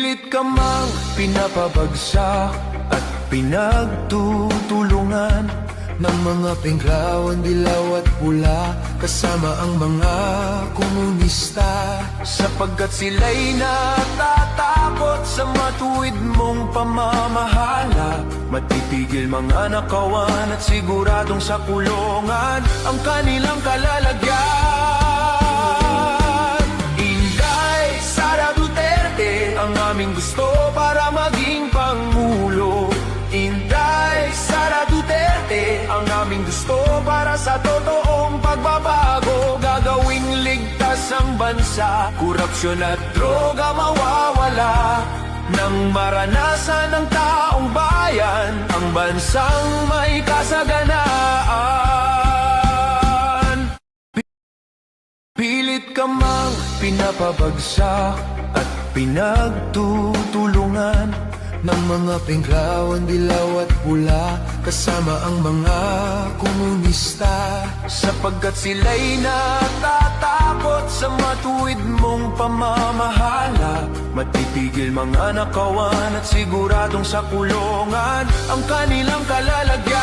Pilit ka mang pinapabagsak at pinagtutulungan ng mga pengklawan, dilaw at pula, kasama ang mga komunista. Sapagkat sila'y natatakot sa matuwid mong pamamahala, matitigil mga nakawan at siguradong sa kulungan ang kanilang kalalagyan. Inday Sara Duterte ang aming gusto para maging Pangulo. Inday Sara Duterte ang aming gusto para sa totoong pagbabago. Gagawing ligtas ang bansa, korupsyon at droga mawawala. Nang maranasan ng taong bayan ang bansang may kasaganaan. Pilit ka mang pinapabagsak at pinagtutulungan ng mga pengklawan, dilaw at pula, kasama ang mga komunista. Sapagkat sila'y natatakot sa matuwid mong pamamahala, matitigil mga nakawan at siguradong sa kulungan ang kanilang kalalagyan.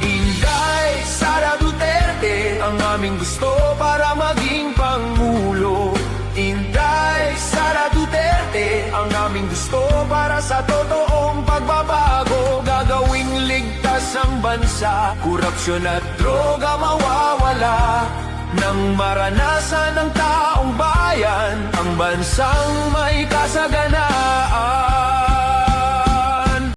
Inday Sara Duterte ang aming gusto para maging Pangulo. Inday Sara Duterte ang aming gusto para sa totoong pagbabago. Gagawing ligtas ang bansa, korupsyon at droga mawawala. Nang maranasan ng taong bayan ang bansang may kasaganaan.